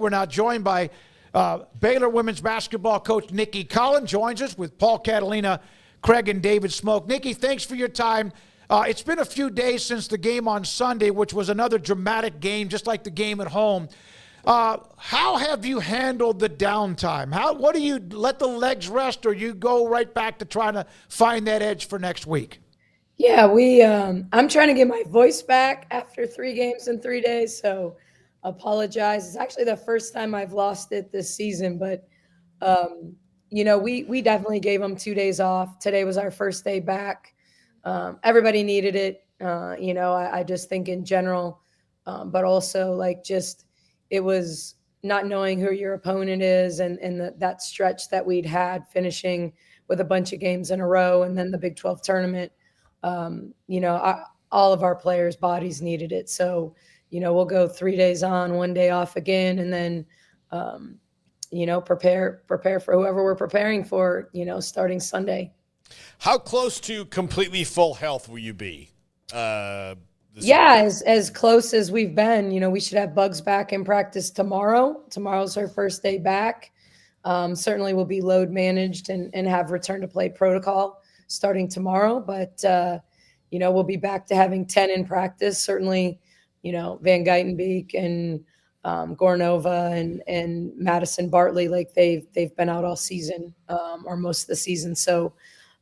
We're now joined by Baylor women's basketball coach Nicki Collen joins us with Paul Catalina, Craig, and David Smoke. Nicki, thanks for your time. It's been a few days since the game on Sunday, which was another dramatic game, just like the game at home. How have you handled the downtime? What do you let the legs rest, or you go right back to trying to find that edge for next week? Yeah, I'm trying to get my voice back after 3 games in 3 days, so apologize. It's actually the first time I've lost it this season, but we definitely gave them 2 days off. Today was our first day back. Everybody needed it. I just think in general, but also it was not knowing who your opponent is, and that stretch that we'd had finishing with a bunch of games in a row, and then the Big 12 tournament. All of our players' bodies needed it. So, we'll go 3 days on, 1 day off again, and then, prepare for whoever we're preparing for, starting Sunday. How close to completely full health will you be? As close as we've been. We should have Bugs back in practice tomorrow. Tomorrow's her first day back. Certainly will be load managed and have return to play protocol starting tomorrow. But, we'll be back to having 10 in practice. Certainly, Van Geitenbeek and Gornova and Madison Bartley, they've been out all season or most of the season. So,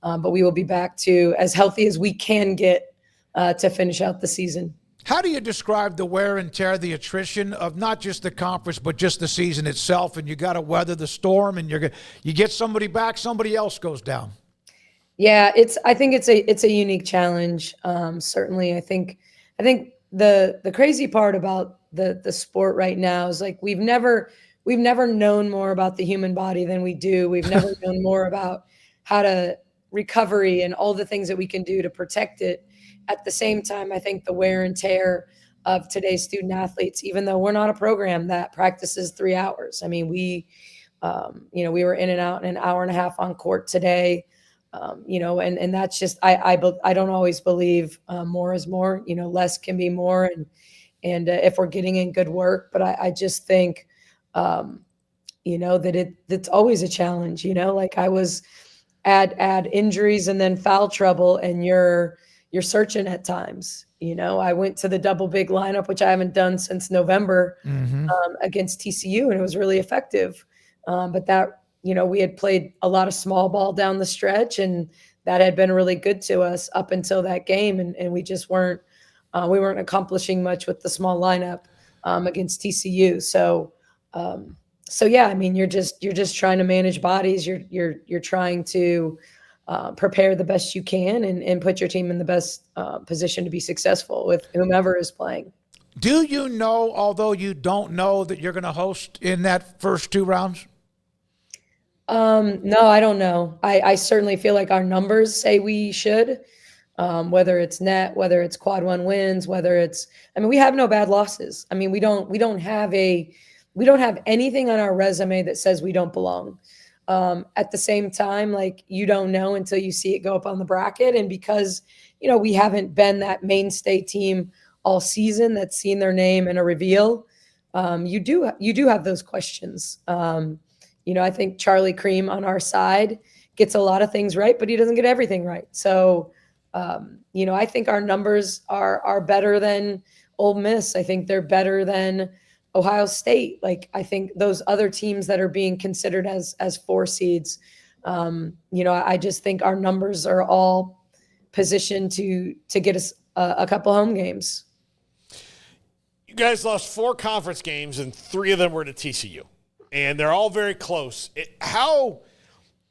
but we will be back to as healthy as we can get to finish out the season. How do you describe the wear and tear, the attrition of not just the conference, but just the season itself? And you got to weather the storm, and you get somebody back, somebody else goes down. Yeah, I think it's a unique challenge. Certainly, I think the crazy part about the sport right now is we've never known more about the human body than we do. We've never known more about how to recovery and all the things that we can do to protect it. At the same time, I think the wear and tear of today's student athletes, even though we're not a program that practices 3 hours. I mean, we were in and out in an hour and a half on court today. And that's just, I don't always believe more is more, less can be more. And if we're getting in good work, but I just think, that it's always a challenge, I was add injuries and then foul trouble, and you're searching at times. I went to the double big lineup, which I haven't done since November against TCU, and it was really effective. But that, we had played a lot of small ball down the stretch, and that had been really good to us up until that game. And we just weren't accomplishing much with the small lineup against TCU. So yeah, I mean, you're just trying to manage bodies. You're trying to prepare the best you can and put your team in the best position to be successful with whomever is playing. Do you know, although you don't know, that you're going to host in that first 2 rounds? No, I don't know. I certainly feel like our numbers say we should, whether it's net, whether it's quad 1 wins, we have no bad losses. I mean, we don't have anything on our resume that says we don't belong. At the same time, you don't know until you see it go up on the bracket. And because, we haven't been that mainstay team all season that's seen their name in a reveal, you do have those questions. I think Charlie Cream on our side gets a lot of things right, but he doesn't get everything right. So, I think our numbers are better than Ole Miss. I think they're better than Ohio State. I think those other teams that are being considered as 4 seeds, I just think our numbers are all positioned to get us a couple home games. You guys lost 4 conference games, and 3 of them were to TCU. And they're all very close. How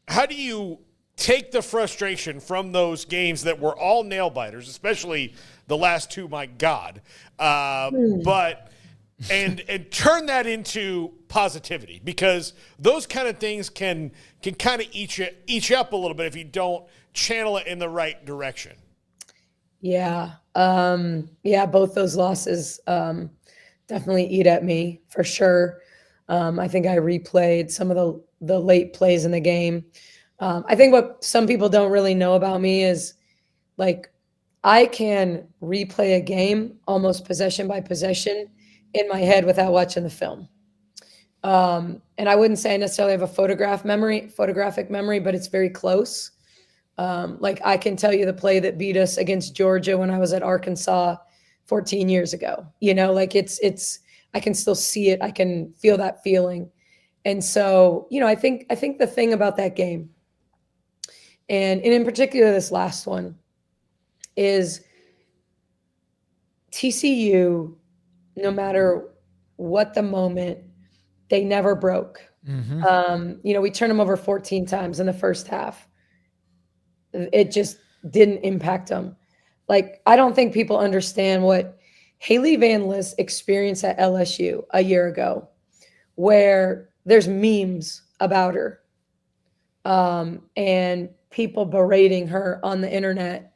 do you take the frustration from those games that were all nail biters, especially the last 2? My God, but turn that into positivity, because those kind of things can kind of eat you up a little bit if you don't channel it in the right direction. Yeah, both those losses definitely eat at me for sure. I think I replayed some of the late plays in the game. I think what some people don't really know about me is I can replay a game almost possession by possession in my head without watching the film. And I wouldn't say I necessarily have a photographic memory, but it's very close. Like I can tell you the play that beat us against Georgia when I was at Arkansas 14 years ago. Like I can still see it. I can feel that feeling. And so, I think the thing about that game, and in particular this last one, is TCU, no matter what the moment, they never broke. We turned them over 14 times in the first half. It just didn't impact them. Like, I don't think people understand what Haley Van Lith experienced at LSU a year ago, where there's memes about her and people berating her on the internet.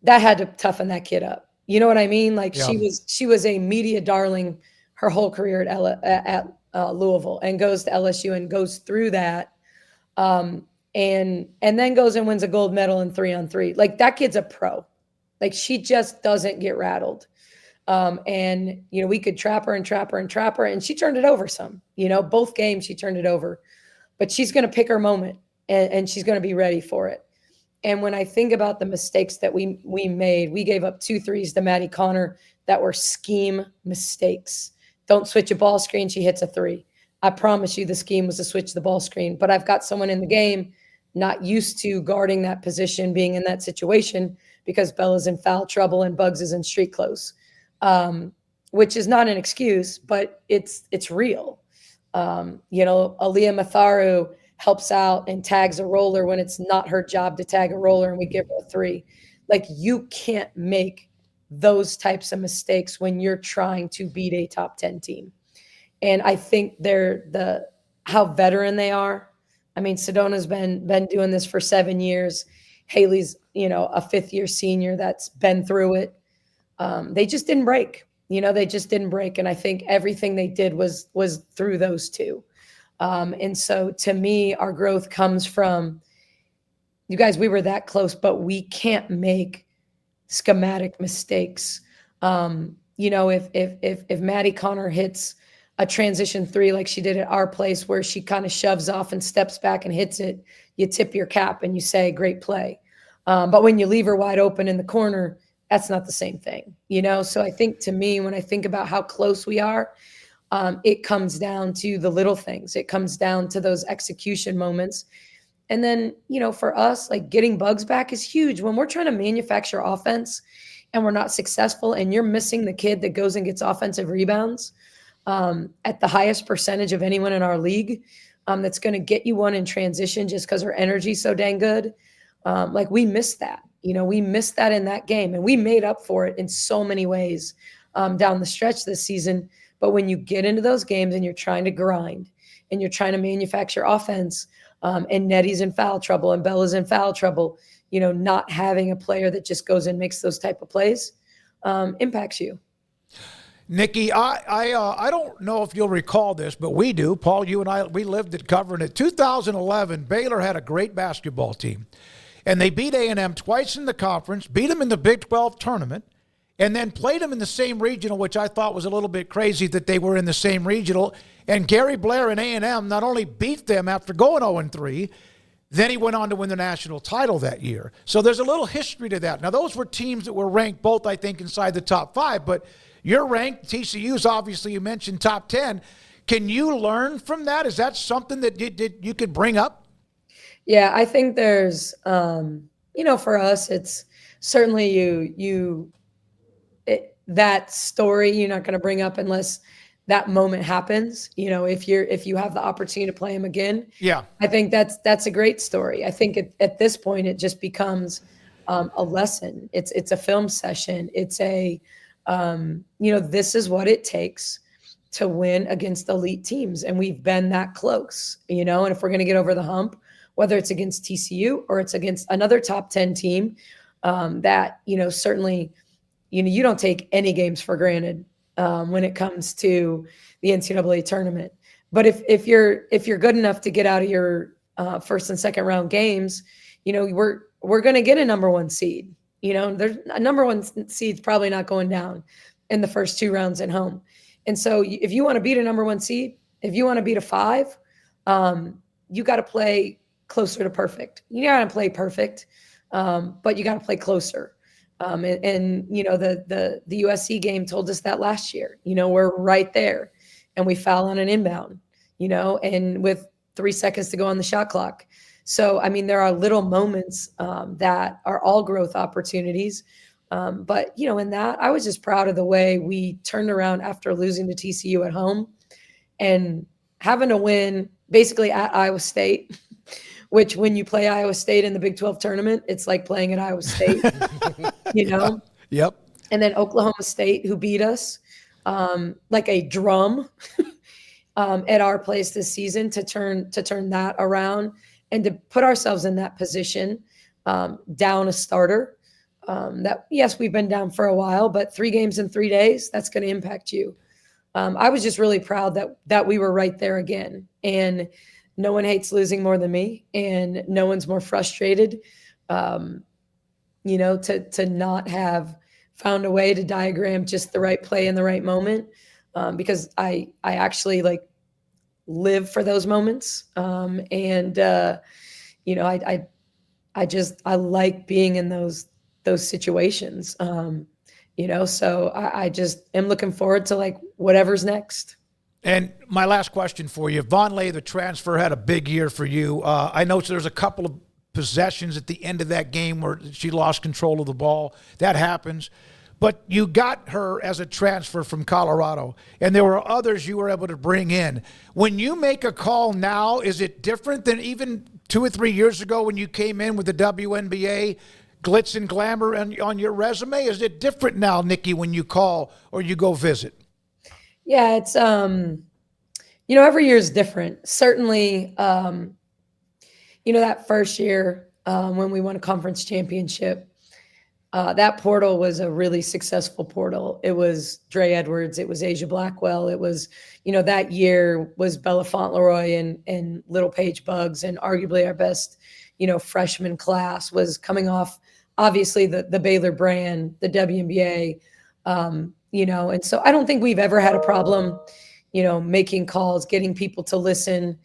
That had to toughen that kid up. You know what I mean? Like Yeah. she was a media darling her whole career at Louisville, and goes to LSU and goes through that. And then goes and wins a gold medal in 3-on-3. Like, that kid's a pro. Like, she just doesn't get rattled. And we could trap her, and she turned it over some. Both games she turned it over. But she's going to pick her moment, and she's going to be ready for it. And when I think about the mistakes that we made, we gave up 2 threes to Maddie Connor that were scheme mistakes. Don't switch a ball screen, she hits a 3. I promise you the scheme was to switch the ball screen. But I've got someone in the game not used to guarding that position, being in that situation, because Bella's in foul trouble and Bugs is in street clothes, which is not an excuse, but it's real. Aaliyah Matharu helps out and tags a roller when it's not her job to tag a roller, and we give her a 3. Like, you can't make those types of mistakes when you're trying to beat a top 10 team. And I think how veteran they are. I mean, Sedona's been doing this for 7 years. Haley's, a 5th-year senior that's been through it. They just didn't break. They just didn't break. And I think everything they did was through those two. And so, to me, our growth comes from, you guys, we were that close, but we can't make schematic mistakes. If Maddie Connor hits a transition 3 like she did at our place, where she kind of shoves off and steps back and hits it, you tip your cap and you say, great play. But when you leave her wide open in the corner, that's not the same thing, So I think, to me, when I think about how close we are, it comes down to the little things. It comes down to those execution moments. And then, for us, like, getting Bugs back is huge. When we're trying to manufacture offense and we're not successful, and you're missing the kid that goes and gets offensive rebounds at the highest percentage of anyone in our league, that's going to get you one in transition just because her energy's so dang good. Like, we missed that. We missed that in that game, and we made up for it in so many ways down the stretch this season. But when you get into those games and you're trying to grind and you're trying to manufacture offense, and Nettie's in foul trouble and Bella's in foul trouble, not having a player that just goes and makes those type of plays impacts you. Nicki, I don't know if you'll recall this, but we do. Paul, you and I, we lived it covering it. 2011, Baylor had a great basketball team, and they beat A&M twice in the conference, beat them in the Big 12 tournament, and then played them in the same regional, which I thought was a little bit crazy that they were in the same regional. And Gary Blair and A&M not only beat them after going 0-3, then he went on to win the national title that year. So there's a little history to that. Now, those were teams that were ranked both, I think, inside the top 5, but you're ranked. TCU's obviously, you mentioned top 10. Can you learn from that? Is that something that you could bring up? Yeah, I think there's, for us, it's certainly that story you're not going to bring up unless that moment happens. If you have the opportunity to play him again, yeah, I think that's a great story. I think at this point it just becomes a lesson. It's a film session. It's a this is what it takes to win against elite teams, and we've been that close. And if we're going to get over the hump, whether it's against TCU or it's against another top 10 team, that certainly. You don't take any games for granted when it comes to the NCAA tournament. But if you're good enough to get out of your first and second round games, we're going to get a number 1 seed. There's a number 1 seed's probably not going down in the first 2 rounds at home. And so if you want to beat a number 1 seed, If you want to beat a 5, you got to play closer to perfect. You got to play perfect, but you got to play closer. And the USC game told us that last year. We're right there, and we foul on an inbound. And with 3 seconds to go on the shot clock. So, I mean, there are little moments that are all growth opportunities. But, in that, I was just proud of the way we turned around after losing to TCU at home and having to win basically at Iowa State, which when you play Iowa State in the Big 12 tournament, it's like playing at Iowa State, Yep. And then Oklahoma State, who beat us like a drum at our place this season to turn that around and to put ourselves in that position, down a starter. That, yes, we've been down for a while, but 3 games in 3 days, that's going to impact you. I was just really proud that we were right there again. And no one hates losing more than me, and no one's more frustrated, to not have found a way to diagram just the right play in the right moment, because I actually live for those moments. I like being in those situations. So I just am looking forward to whatever's next. And my last question for you, Vonleh, the transfer, had a big year for you. I know there's a couple of possessions at the end of that game where she lost control of the ball. That happens. But you got her as a transfer from Colorado, and there were others you were able to bring in. When you make a call now, is it different than even 2 or 3 years ago when you came in with the WNBA glitz and glamour on your resume? Is it different now, Nicki, when you call or you go visit? Yeah, it's, every year is different. Certainly, that first year when we won a conference championship, that portal was a really successful portal. It was Dre Edwards. It was Asia Blackwell. It was, that year was Bella Fauntleroy and Little Paige Buggs, and arguably our best, freshman class was coming off, obviously, the Baylor brand, the WNBA, and so I don't think we've ever had a problem, making calls, getting people to listen.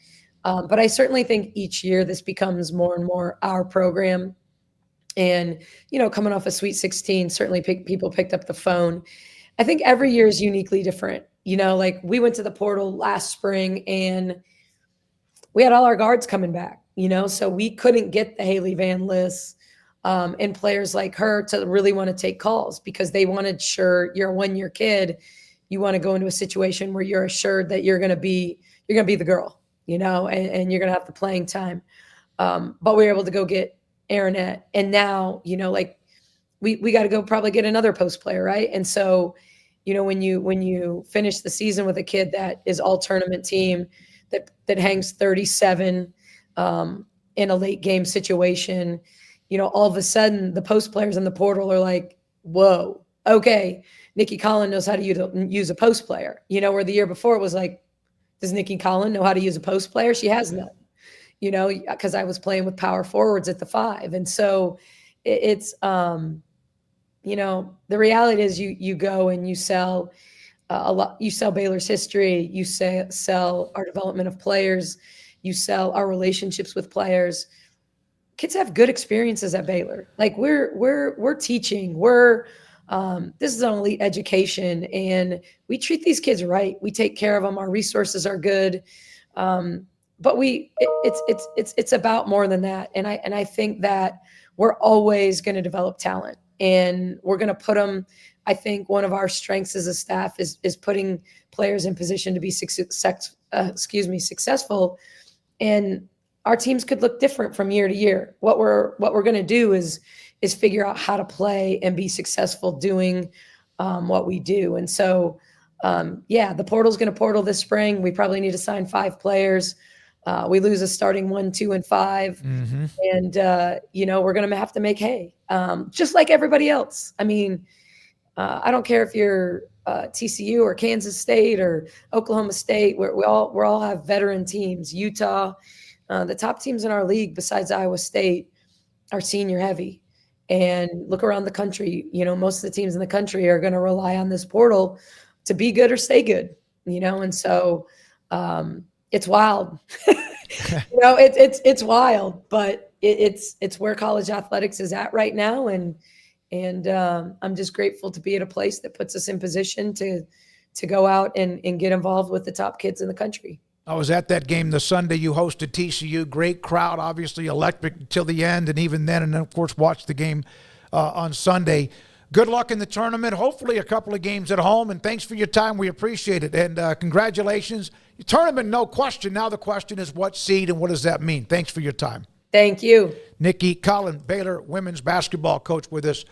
But I certainly think each year this becomes more and more our program. And, coming off a Sweet 16, certainly people picked up the phone. I think every year is uniquely different. We went to the portal last spring and we had all our guards coming back, so we couldn't get the Haley Van Liss and players like her to really want to take calls because they wanted, sure, you're a 1-year kid. You want to go into a situation where you're assured that you're going to be the girl, and you're going to have the playing time. But we were able to go get Aaronette. And now, we got to go probably get another post player. Right. And so, when you finish the season with a kid that is all tournament team that hangs 37 in a late game situation, all of a sudden the post players in the portal are like, whoa, okay, Nicki Collen knows how to use a post player, where the year before it was like, does Nicki Collen know how to use a post player? She has none, because I was playing with power forwards at the 5. And so it's, the reality is you go and you sell a lot. You sell Baylor's history, you sell our development of players, you sell our relationships with players. Kids have good experiences at Baylor. We're teaching, this is an elite education, and we treat these kids right. We take care of them. Our resources are good. But it's about more than that. And I think that we're always going to develop talent, and we're going to put them. I think one of our strengths as a staff is putting players in position to be successful. And our teams could look different from year to year. What we're going to do is figure out how to play and be successful doing what we do. And so, the portal's going to portal this spring. We probably need to sign 5 players. We lose a starting 1, 2, and 5. Mm-hmm. And, we're going to have to make hay, just like everybody else. I mean, I don't care if you're TCU or Kansas State or Oklahoma State. We all have veteran teams. Utah, the top teams in our league besides Iowa State are senior heavy. And look around the country, most of the teams in the country are going to rely on this portal to be good or stay good, and so it's wild. It's wild, but it's where college athletics is at right now. And I'm just grateful to be at a place that puts us in position to go out and get involved with the top kids in the country. I was at that game the Sunday you hosted TCU. Great crowd, obviously electric until the end, and even then, and then, of course, watched the game on Sunday. Good luck in the tournament. Hopefully a couple of games at home, and thanks for your time. We appreciate it, and congratulations. Your tournament, no question. Now the question is what seed and what does that mean? Thanks for your time. Thank you. Nicki Collen, Baylor women's basketball coach with us